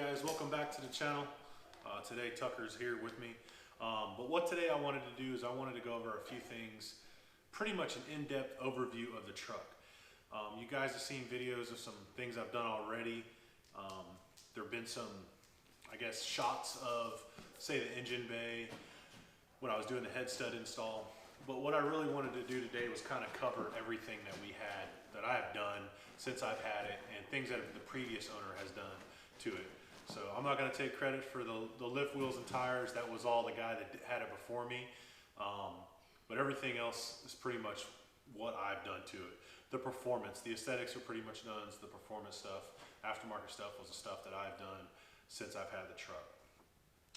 guys, welcome back to the channel. Today Tucker's here with me. But what today I wanted to do is I wanted to go over a few things, pretty much an in-depth overview of the truck. You guys have seen videos of some things I've done already. There have been some, I guess, shots of, say, the engine bay when I was doing the head stud install. But what I really wanted to do today was kind of cover everything that we had, that I have done since I've had it, and things that the previous owner has done to it. So I'm not going to take credit for the lift wheels and tires. That was all the guy that had it before me. But everything else is pretty much what I've done to it. The performance, the aesthetics are pretty much done. The performance stuff, aftermarket stuff was the stuff that I've done since I've had the truck.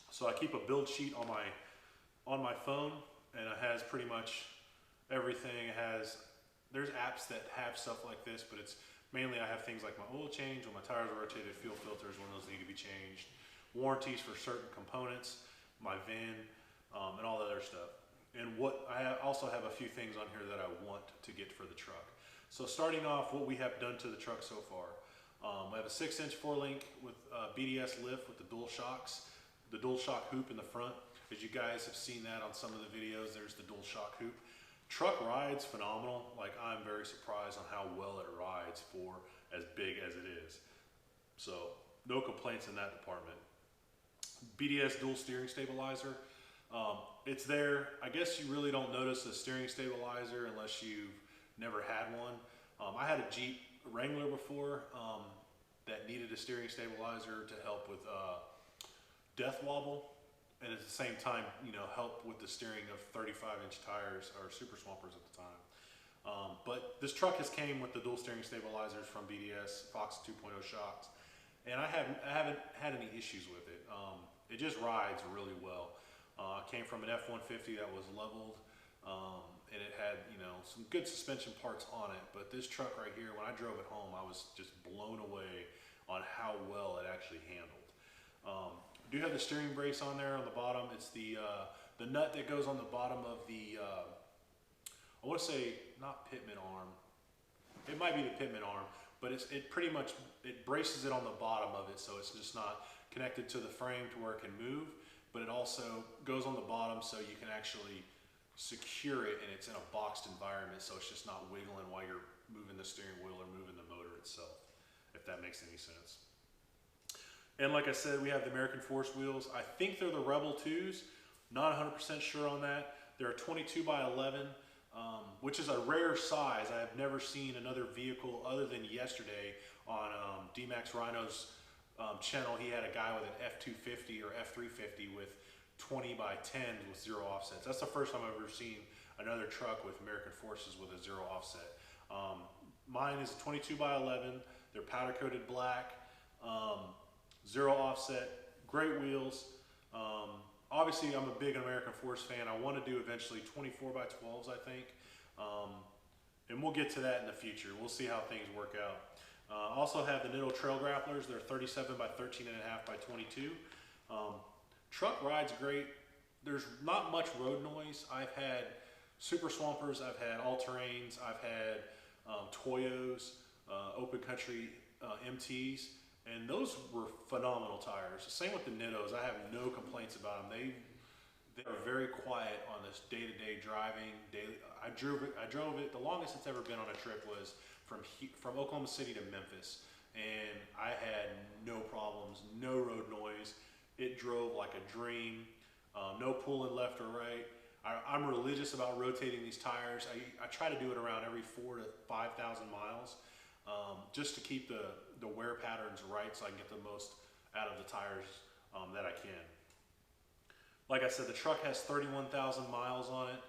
So I keep a build sheet on my phone, and it has pretty much everything. There's apps that have stuff like this, but it's mainly I have things like my oil change, when my tires are rotated, fuel filters when those need to be changed, warranties for certain components, my VIN, and all that other stuff. And I also have a few things on here that I want to get for the truck. So starting off, what we have done to the truck so far. I have a 6-inch 4-link with BDS lift with the dual shocks, the dual shock hoop in the front. As you guys have seen that on some of the videos, there's the dual shock hoop. Truck rides phenomenal. Like, I'm very surprised on how well it rides for as big as it is. So no complaints in that department. BDS dual steering stabilizer. It's there. I guess you really don't notice the steering stabilizer unless you've never had one. I had a Jeep Wrangler before that needed a steering stabilizer to help with death wobble. And at the same time, you know, help with the steering of 35-inch tires or super swampers at the time. But this truck has came with the dual steering stabilizers from BDS, Fox 2.0 shocks, and I haven't had any issues with it. It just rides really well. It came from an F-150 that was leveled, and it had, you know, some good suspension parts on it. But this truck right here, when I drove it home, I was just blown away on how well it actually handled. I do have the steering brace on there on the bottom. It's the nut that goes on the bottom of the, I want to say not pitman arm. It might be the pitman arm, but it pretty much, it braces it on the bottom of it, so it's just not connected to the frame to where it can move, but it also goes on the bottom so you can actually secure it, and it's in a boxed environment, so it's just not wiggling while you're moving the steering wheel or moving the motor itself, if that makes any sense. And like I said, we have the American Force wheels. I think they're the Rebel 2s. Not 100% sure on that. They're a 22 by 11, which is a rare size. I have never seen another vehicle other than yesterday on D-Max Rhino's channel. He had a guy with an F250 or F350 with 20 by 10 with 0 offsets. That's the first time I've ever seen another truck with American Forces with a 0 offset. Mine is a 22 by 11. They're powder coated black. 0 offset, great wheels. Obviously, I'm a big American Force fan. I want to do eventually 24 by 12s, I think. And we'll get to that in the future. We'll see how things work out. Also have the Nitto trail grapplers. They're 37 by 13.5 by 22. Truck rides great. There's not much road noise. I've had super swampers. I've had all-terrains. I've had Toyos, open country MTs. And those were phenomenal tires. Same with the Nittos. I have no complaints about them. They are very quiet on this day-to-day driving. I drove it. The longest it's ever been on a trip was from Oklahoma City to Memphis, and I had no problems, no road noise. It drove like a dream. No pulling left or right. I'm religious about rotating these tires. I try to do it around every 4,000 to 5,000 miles. Just to keep the wear patterns right so I can get the most out of the tires that I can. Like I said, the truck has 31,000 miles on it.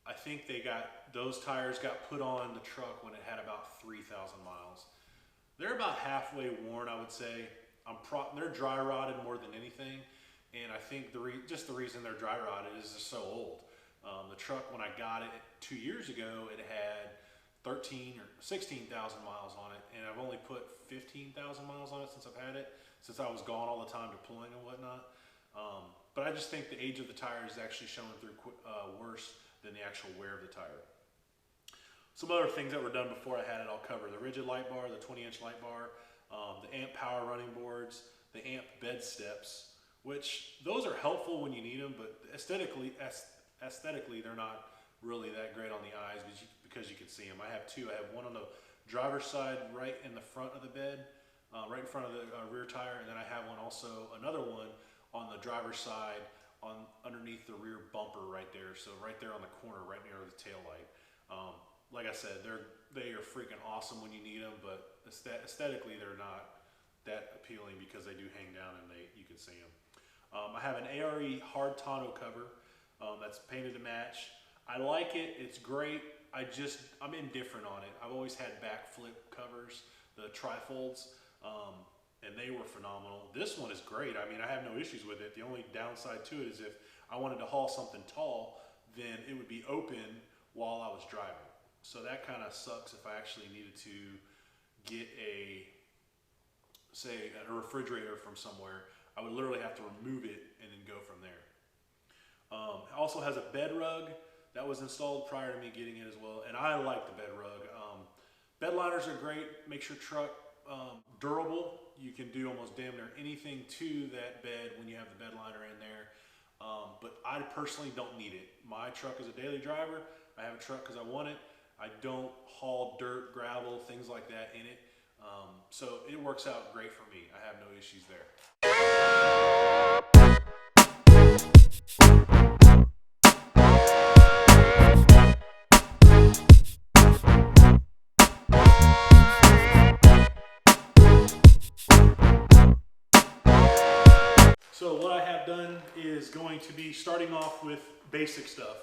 I think those tires got put on the truck when it had about 3,000 miles. They're about halfway worn, I would say. They're dry rotted more than anything, and I think just the reason they're dry rotted is they're so old. The truck, when I got it 2 years ago, it had 13 or 16,000 miles on it, and I've only put 15,000 miles on it since I've had it, since I was gone all the time deploying and whatnot. But I just think the age of the tire is actually showing through worse than the actual wear of the tire. Some other things that were done before I had it, I'll cover. The rigid light bar, the 20-inch light bar, the amp power running boards, the amp bed steps, which those are helpful when you need them, but aesthetically they're not really that great on the eyes because you can see them. I have two. I have one on the driver's side right in the front of the bed, right in front of the rear tire, and then I have one also, another one on the driver's side underneath the rear bumper right there. So right there on the corner, right near the tail light. Like I said, they are freaking awesome when you need them, but aesthetically they're not that appealing because they do hang down and you can see them. I have an ARE hard tonneau cover that's painted to match. I like it, it's great. I'm indifferent on it. I've always had backflip covers, the trifolds, and they were phenomenal. This one is great. I mean, I have no issues with it. The only downside to it is if I wanted to haul something tall, then it would be open while I was driving. So that kind of sucks if I actually needed to get say a refrigerator from somewhere. I would literally have to remove it and then go from there. It also has a bed rug that was installed prior to me getting it as well, and I like the bed rug. Bed liners are great, makes your truck durable. You can do almost damn near anything to that bed when you have the bed liner in there, but I personally don't need it. My truck is a daily driver. I have a truck because I want it. I don't haul dirt, gravel, things like that in it. So it works out great for me. I have no issues there. So what I have done is going to be starting off with basic stuff.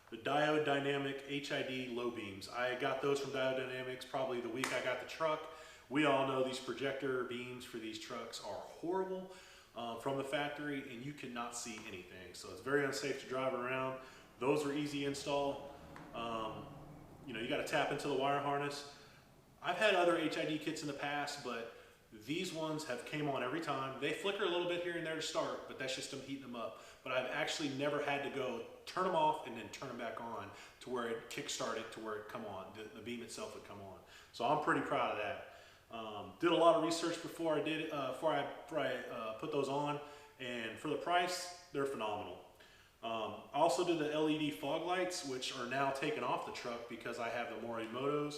The Diode Dynamics HID low beams. I got those from Diode Dynamics probably the week I got the truck. We all know these projector beams for these trucks are horrible from the factory, and you cannot see anything. So it's very unsafe to drive around. Those are easy install. You know, you got to tap into the wire harness. I've had other HID kits in the past, but these ones have came on every time. They flicker a little bit here and there to start, but that's just them heating them up. But I've actually never had to go turn them off and then turn them back on to where it kick-started to where it come on. The beam itself would come on. So I'm pretty proud of that. Did a lot of research before I did before I put those on, and for the price, they're phenomenal. I also did the LED fog lights, which are now taken off the truck because I have the Morimotos.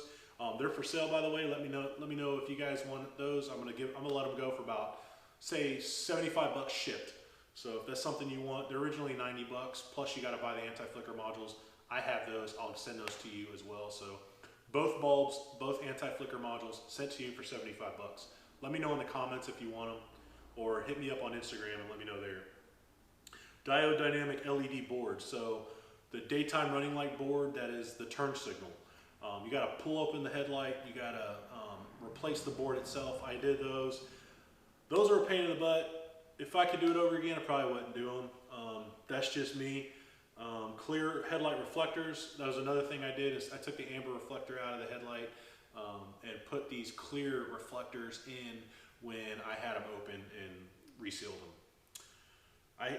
They're for sale, by the way. Let me know if you guys want those. I'm gonna let them go for about, say, 75 bucks shipped. So if that's something you want, they're originally 90 bucks. Plus you got to buy the anti-flicker modules. I have those. I'll send those to you as well. So both bulbs, both anti-flicker modules sent to you for 75 bucks. Let me know in the comments if you want them, or hit me up on Instagram and let me know there. Diode Dynamics LED board. So the daytime running light board, that is the turn signal. You got to pull open the headlight. You got to replace the board itself. I did those. Those are a pain in the butt. If I could do it over again, I probably wouldn't do them. That's just me. Clear headlight reflectors. That was another thing I did. Is I took the amber reflector out of the headlight and put these clear reflectors in when I had them open and resealed them.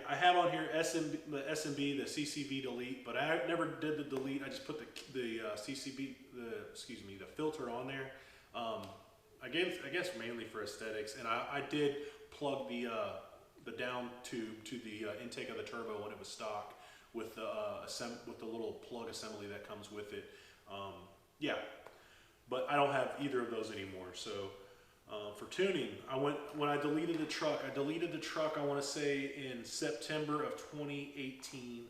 I have on here the S&B, the CCV delete, but I never did the delete. I just put the CCV, the filter on there. I guess mainly for aesthetics, and I did plug the down tube to the intake of the turbo when it was stock with the little plug assembly that comes with it. Yeah, but I don't have either of those anymore. So for tuning, when I deleted the truck. I want to say in September of 2018,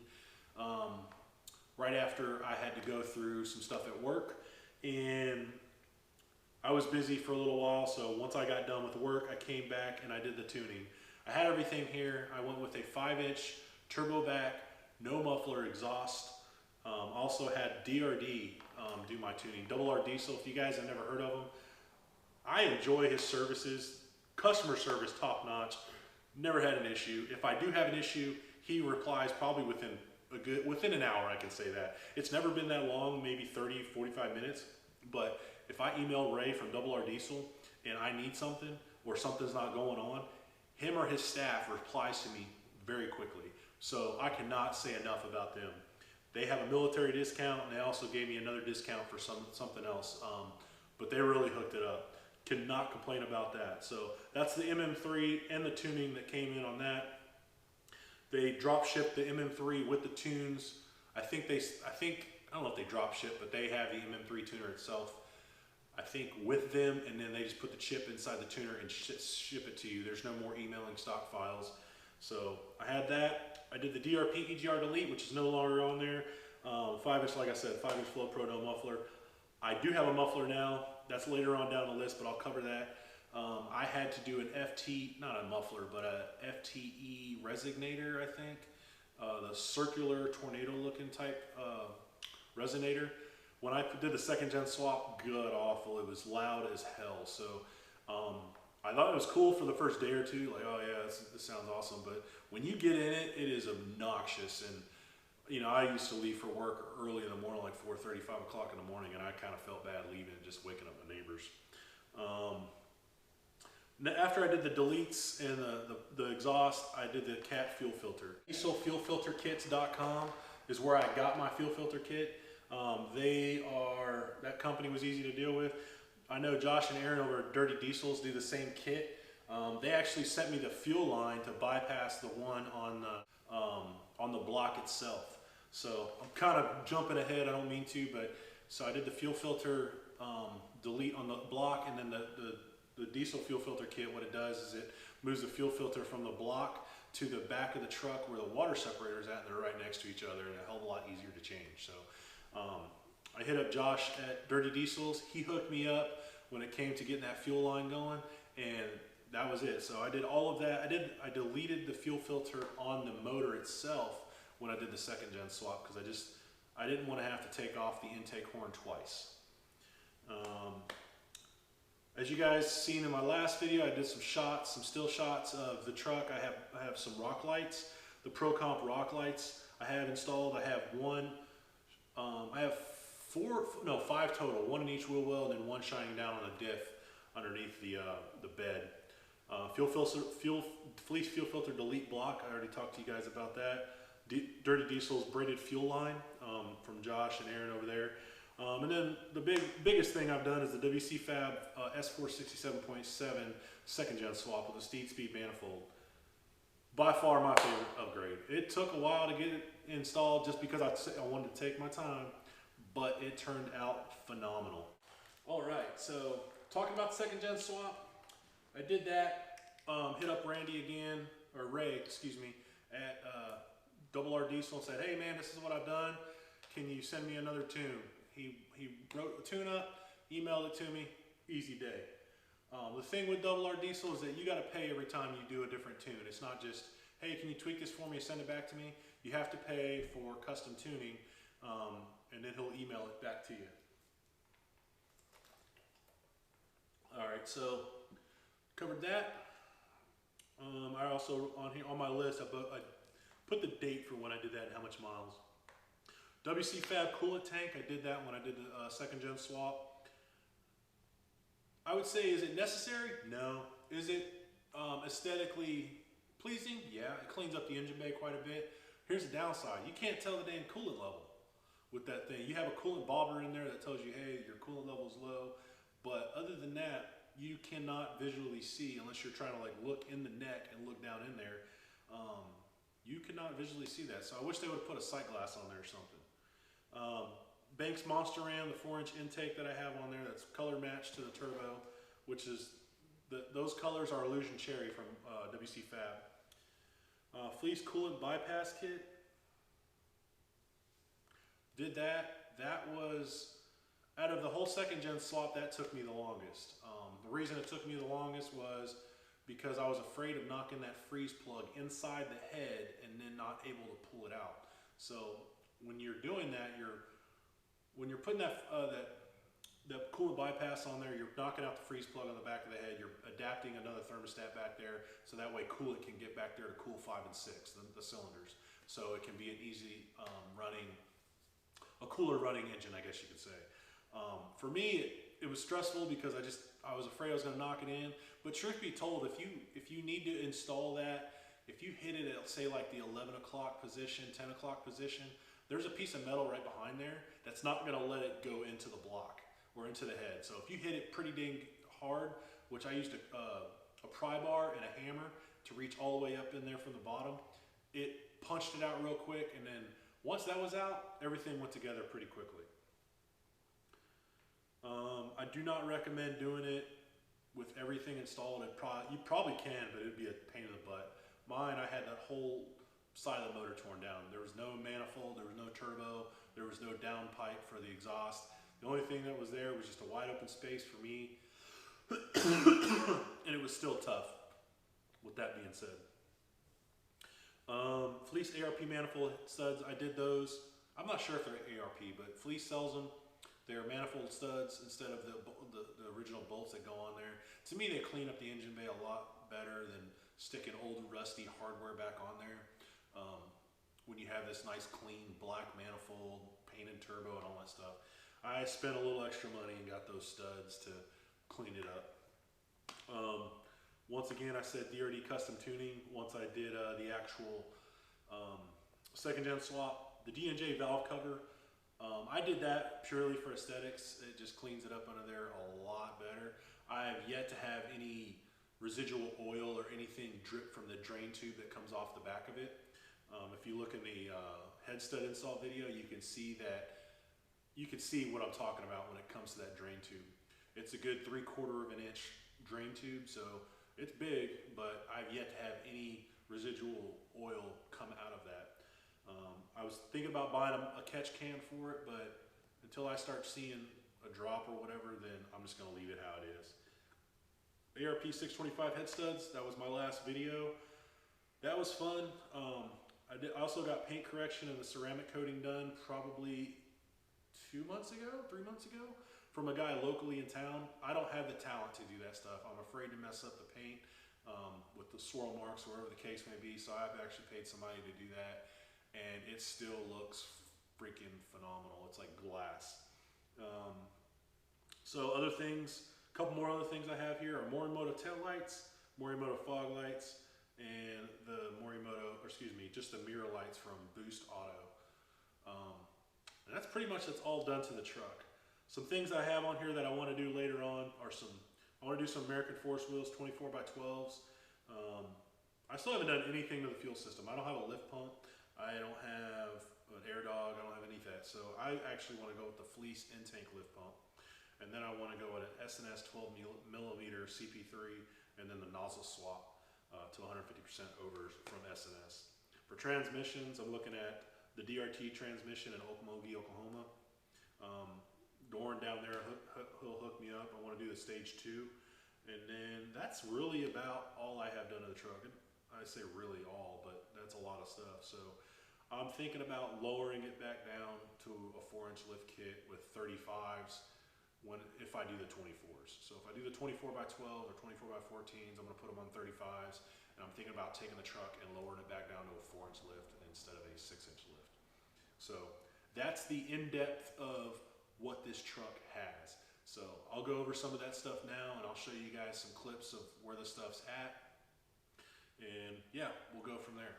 right after I had to go through some stuff at work, and I was busy for a little while. So once I got done with work, I came back and I did the tuning. I had everything here. I went with a 5-inch turbo back, no muffler exhaust. Also had DRD do my tuning. Double R diesel. If you guys have never heard of them, I enjoy his services. Customer service top notch. Never had an issue. If I do have an issue, he replies probably within an hour. I can say that. It's never been that long, maybe 30, 45 minutes. But if I email Ray from Double R Diesel and I need something or something's not going on, him or his staff replies to me very quickly. So I cannot say enough about them. They have a military discount, and they also gave me another discount for something else. But they really hooked it up. Cannot complain about that. So that's the MM3 and the tuning that came in on that. They drop shipped the MM3 with the tunes. I don't know if they drop ship, but they have the MM3 tuner itself, I think, with them, and then they just put the chip inside the tuner and ship it to you. There's no more emailing stock files. So I had that. I did the DRP EGR delete, which is no longer on there. 5-inch, like I said, 5-inch Flow Pro No muffler. I do have a muffler now. That's later on down the list, but I'll cover that. I had to do an not a muffler, but a FTE resonator, I think. The circular tornado looking type resonator. When I did the second gen swap, god awful. It was loud as hell. So I thought it was cool for the first day or two. Like, oh yeah, this sounds awesome. But when you get in it, it is obnoxious. And you know, I used to leave for work early in the morning, like 4:30, 5 o'clock in the morning, and I kind of felt bad leaving and just waking up my neighbors. After I did the deletes and the exhaust, I did the cat fuel filter. DieselFuelFilterKits.com is where I got my fuel filter kit. That company was easy to deal with. I know Josh and Aaron over at Dirty Diesels do the same kit. They actually sent me the fuel line to bypass the one on the block itself. So I'm kind of jumping ahead, I don't mean to, but so I did the fuel filter delete on the block, and then the diesel fuel filter kit, what it does is it moves the fuel filter from the block to the back of the truck where the water separator is at, and they're right next to each other, and a hell of a lot easier to change. So I hit up Josh at Dirty Diesels. He hooked me up when it came to getting that fuel line going, and that was it. So I did all of that. I deleted the fuel filter on the motor itself when I did the second gen swap, because I didn't want to have to take off the intake horn twice. As you guys seen in my last video, I did some shots, some still shots of the truck. I have some rock lights, the ProComp rock lights I have installed. I have I have 5 total, one in each wheel well, and then one shining down on the diff underneath the bed. Fleece fuel filter delete block. I already talked to you guys about that. Dirty Diesel's braided fuel line from Josh and Aaron over there. And then the biggest thing I've done is the WCFab S467.7 second gen swap with a steed speed manifold. By far my favorite upgrade. It took a while to get it installed just because I wanted to take my time, but it turned out phenomenal. All right, so talking about the second gen swap, I did that. Hit up Randy again, or Ray, excuse me, at RR Diesel and said, hey man, this is what I've done. Can you send me another tune? He wrote the tune up, emailed it to me, easy day. The thing with RR Diesel is that you got to pay every time you do a different tune. It's not just, hey, can you tweak this for me and send it back to me? You have to pay for custom tuning, and then he'll email it back to you. All right, so covered that. I also, on my list, I put the date for when I did that and how much miles. WCFab Coolant tank, I did that when I did the second gen swap. I would say, is it necessary? No. Is it aesthetically pleasing? Yeah, it cleans up the engine bay quite a bit. Here's the downside. You can't tell the damn coolant level with that thing. You have a coolant bobber in there that tells you, hey, your coolant level is low. But other than that, you cannot visually see, unless you're trying to like look in the neck and look down in there. You cannot visually see that. So I wish they would have put a sight glass on there or something. Banks Monster Ram, the 4-inch intake that I have on there, that's color matched to the turbo, which is, those colors are Illusion Cherry from WCFab. Fleece Coolant Bypass Kit. Did that. That was, out of the whole second gen swap, that took me the longest. The reason it took me the longest was because I was afraid of knocking that freeze plug inside the head and then not able to pull it out. So when you're doing that, when you're putting that coolant bypass on there, you're knocking out the freeze plug on the back of the head. You're adapting another thermostat back there, so that way coolant can get back there to cool 5 and 6, the cylinders. So it can be an easy a cooler running engine, I guess you could say. For me, it was stressful because I was afraid I was going to knock it in. But truth be told, if you need to install that, if you hit it at, say, like the 11 o'clock position, 10 o'clock position, there's a piece of metal right behind there that's not going to let it go into the block or into the head. So if you hit it pretty dang hard, which I used a pry bar and a hammer to reach all the way up in there from the bottom. It punched it out real quick, and then once that was out, everything went together pretty quickly. I do not recommend doing it with everything installed. You probably can, but it'd be a pain in the butt. Mine, I had that whole side of the motor torn down. There was no manifold, there was no turbo, there was no downpipe for the exhaust. The only thing that was there was just a wide open space for me, and it was still tough, with that being said. Fleece ARP manifold studs, I did those. I'm not sure if they're ARP, but Fleece sells them. They're manifold studs instead of the original bolts that go on there. To me, they clean up the engine bay a lot better than sticking old rusty hardware back on there. When you have this nice clean black manifold, painted turbo and all that stuff. I spent a little extra money and got those studs to clean it up. Once again, I said DRD custom tuning. Once I did the actual second gen swap, the D&J valve cover, I did that purely for aesthetics. It just cleans it up under there a lot better. I have yet to have any residual oil or anything drip from the drain tube that comes off the back of it. If you look in the head stud install video, you can see what I'm talking about when it comes to that drain tube. It's a good 3/4 of an inch drain tube, so it's big, but I've yet to have any residual oil come out of that. I was thinking about buying a catch can for it, but until I start seeing a drop or whatever, then I'm just gonna leave it how it is. ARP 625 head studs, that was my last video. That was fun. I also got paint correction and the ceramic coating done probably 3 months ago, from a guy locally in town. I don't have the talent to do that stuff. I'm afraid to mess up the paint with the swirl marks or whatever the case may be, so I've actually paid somebody to do that, and it still looks freaking phenomenal. It's like glass. So other things, a couple more other things I have here are Morimoto tail lights, Morimoto fog lights, and the just the mirror lights from Boost Auto. And that's pretty much, that's all done to the truck. Some things I have on here that I want to do later on are I want to do some American Force wheels, 24x12s. I still haven't done anything to the fuel system. I don't have a lift pump. I don't have an air dog. I don't have any of that. So I actually want to go with the Fleece in-tank lift pump. And then I want to go with an S&S 12mm CP3 and then the nozzle swap to 150% over from S&S. For transmissions, I'm looking at the DRT transmission in Okmulgee, Oklahoma. Doran down there, he'll hook me up. I want to do the stage 2. And then that's really about all I have done to the truck. I say really all, but that's a lot of stuff. So I'm thinking about lowering it back down to a 4-inch lift kit with 35s if I do the 24s. So if I do the 24x12 or 24x14s, I'm going to put them on 35s. And I'm thinking about taking the truck and lowering it back down to a 4-inch lift instead of a 6-inch lift. So that's the in-depth of what this truck has. So I'll go over some of that stuff now, and I'll show you guys some clips of where the stuff's at. And yeah, we'll go from there.